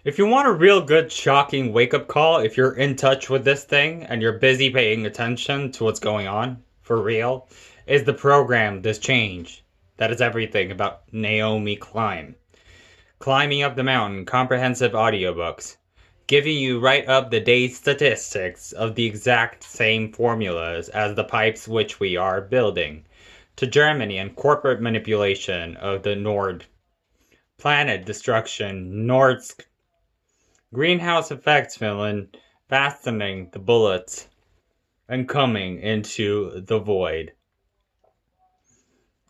If you want a real good, shocking wake up call, if you're in touch with this thing and you're busy paying attention to what's going on, for real, is the program This Change. That is everything about Naomi Klein. Climbing Up the Mountain comprehensive audiobooks, giving you right up the day statistics of the exact same formulas as the pipes which we are building, to Germany and corporate manipulation of the Nord, planet destruction, Nordsk, greenhouse effects villain, fastening the bullets, and coming into the void.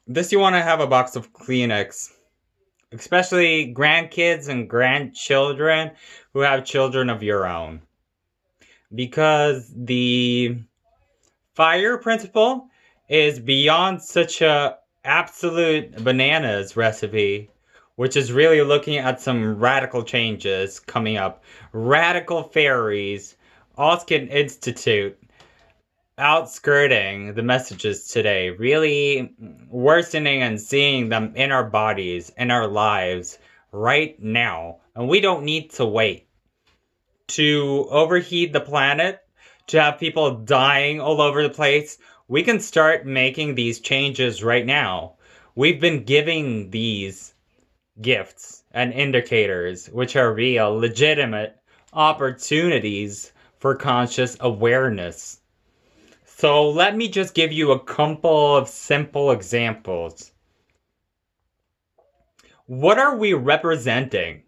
This you want to have a box of Kleenex, especially grandkids and grandchildren who have children of your own. Because the fire principle is beyond such a absolute bananas recipe, which is really looking at some radical changes coming up. Radical fairies, Oskin Institute, outskirting the messages today, really worsening and seeing them in our bodies, in our lives, right now. And we don't need to wait to overheat the planet, to have people dying all over the place. We can start making these changes right now. We've been giving these gifts and indicators, which are real, legitimate opportunities for conscious awareness. So let me just give you a couple of simple examples. What are we representing?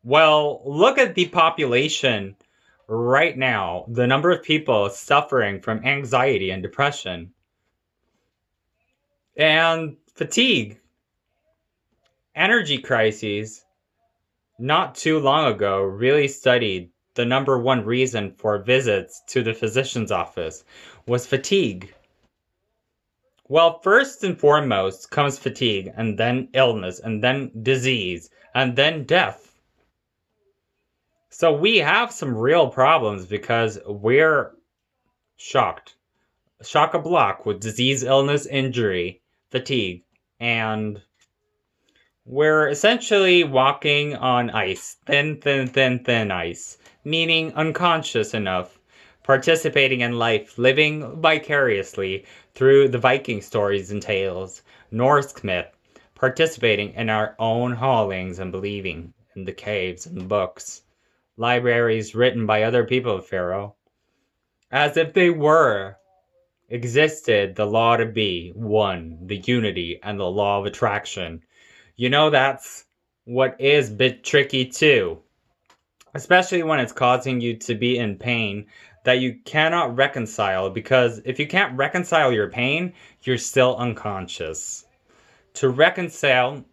Well, look at the population right now, the number of people suffering from anxiety and depression and fatigue, energy crises. Not too long ago, really studied the number one reason for visits to the physician's office was fatigue. Well, first and foremost comes fatigue, and then illness, and then disease, and then death. So we have some real problems because we're shocked. Shock a block with disease, illness, injury, fatigue, and we're essentially walking on ice. Thin ice. Meaning unconscious enough. Participating in life, living vicariously through the Viking stories and tales, Norse myth, participating in our own haulings and believing in the caves and books, libraries written by other people of Pharaoh, as if they existed the law to be, one, the unity, and the law of attraction. You know, that's what is a bit tricky too, especially when it's causing you to be in pain that you cannot reconcile, because if you can't reconcile your pain, you're still unconscious. To reconcile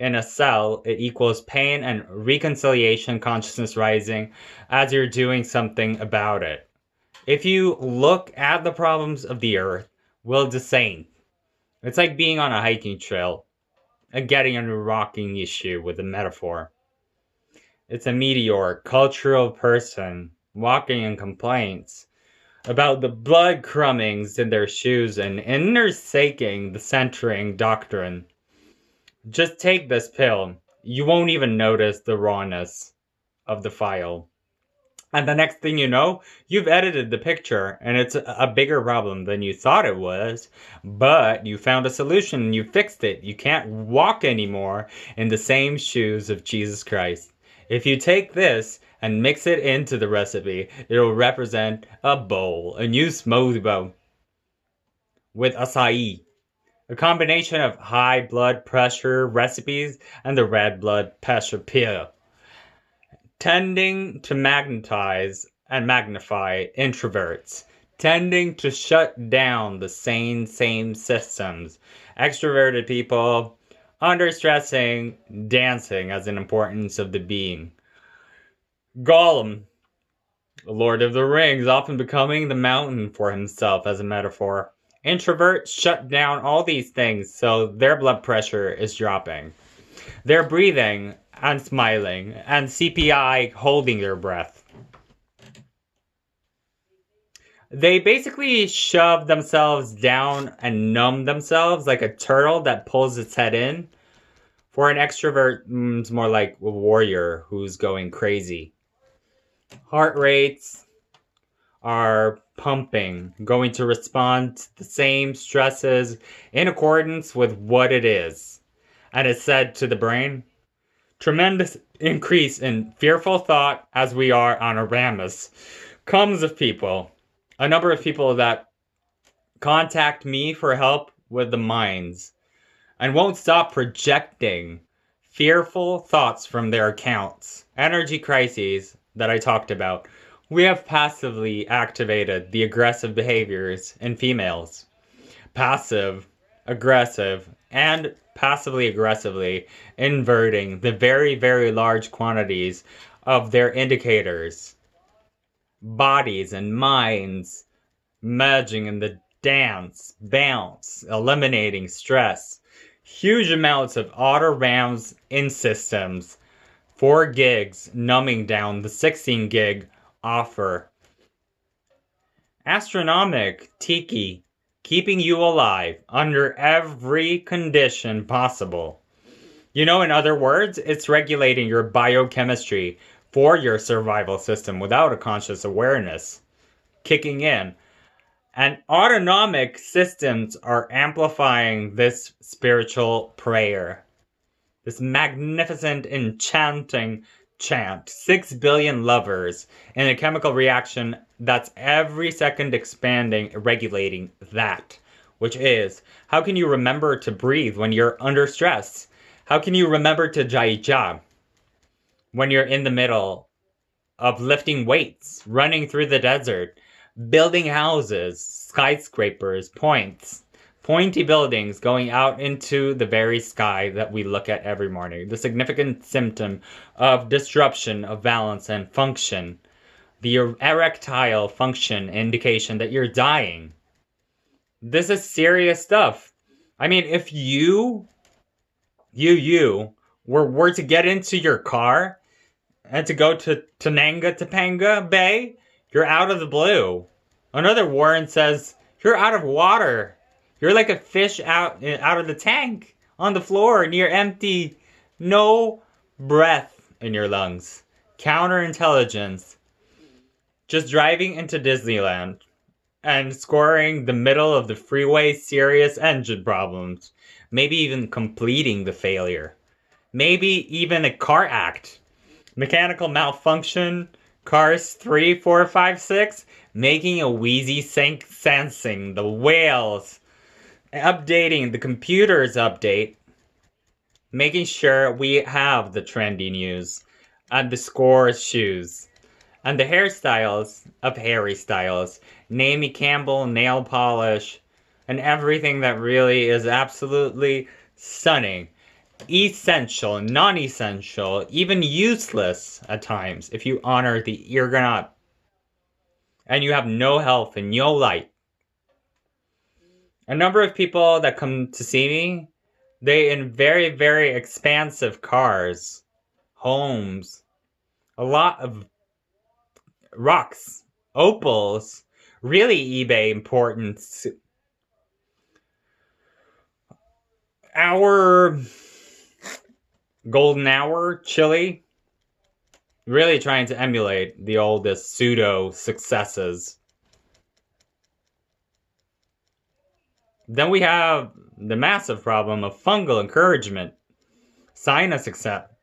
in a cell, it equals pain and reconciliation, consciousness rising as you're doing something about it. If you look at the problems of the earth, will descend. It's like being on a hiking trail and getting on a rocking issue with a metaphor. It's a meteor, cultural person walking in complaints about the blood crumbings in their shoes and intersaking the centering doctrine. Just take this pill. You won't even notice the rawness of the file. And the next thing you know, you've edited the picture and it's a bigger problem than you thought it was. But you found a solution and you fixed it. You can't walk anymore in the same shoes of Jesus Christ. If you take this and mix it into the recipe, it'll represent a bowl, a new smoothie bowl with acai. A combination of high blood pressure recipes and the red blood pressure pill, tending to magnetize and magnify introverts, tending to shut down the same systems. Extroverted people, under stressing, dancing as an importance of the being. Gollum, Lord of the Rings, often becoming the mountain for himself as a metaphor. Introverts shut down all these things so their blood pressure is dropping. They're breathing and smiling, and CPI holding their breath. They basically shove themselves down and numb themselves like a turtle that pulls its head in For an extrovert, it's more like a warrior who's going crazy. Heart rates are pumping, going to respond to the same stresses in accordance with what it is. And it's said to the brain, tremendous increase in fearful thought as we are on Aramis comes of people. A number of people that contact me for help with the minds and won't stop projecting fearful thoughts from their accounts. Energy crises that I talked about. We have passively activated the aggressive behaviors in females. Passive, aggressive, and passively aggressively inverting the very, very large quantities of their indicators. Bodies and minds merging in the dance, bounce, eliminating stress. Huge amounts of auto RAMs in systems. 4 gigs numbing down the 16 gig offer. Astronomic Tiki, keeping you alive under every condition possible. In other words, it's regulating your biochemistry for your survival system without a conscious awareness kicking in. And autonomic systems are amplifying this spiritual prayer. This magnificent, enchanting chant. 6 billion lovers in a chemical reaction that's every second expanding, regulating that. Which is, how can you remember to breathe when you're under stress? How can you remember to jai ja when you're in the middle of lifting weights, running through the desert, building houses, skyscrapers, pointy buildings going out into the very sky that we look at every morning. The significant symptom of disruption of balance and function. The erectile function indication that you're dying. This is serious stuff. I mean, if you were to get into your car and to go to Topanga Bay, you're out of the blue. Another Warren says, you're out of water. You're like a fish out of the tank, on the floor, near empty, no breath in your lungs. Counterintelligence. Just driving into Disneyland and scoring the middle of the freeway serious engine problems. Maybe even completing the failure. Maybe even a car act. Mechanical malfunction. Cars 3, 4, 5, 6. Making a wheezy sensing the whales. Updating the computer's update. Making sure we have the trendy news. And the score's shoes. And the hairstyles of Harry Styles. Naomi Campbell nail polish. And everything that really is absolutely stunning. Essential, non-essential, even useless at times if you honor the Ergonaut. And you have no health and no light. A number of people that come to see me, they in very, very expansive cars, homes, a lot of rocks, opals, really eBay importance. Our golden hour chili, really trying to emulate the oldest pseudo successes. Then we have the massive problem of fungal encouragement, sinus accept,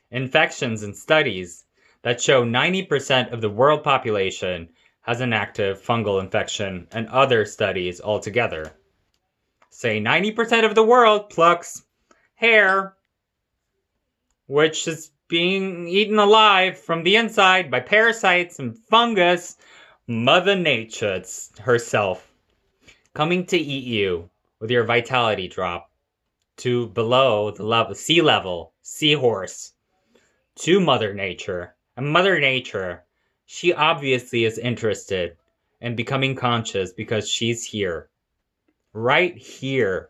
infections and studies that show 90% of the world population has an active fungal infection, and other studies altogether say 90% of the world plucks hair, which is being eaten alive from the inside by parasites and fungus. Mother Nature herself coming to eat you with your vitality drop to below the level, sea level, seahorse, to Mother Nature. And Mother Nature, she obviously is interested in becoming conscious because she's here. Right here.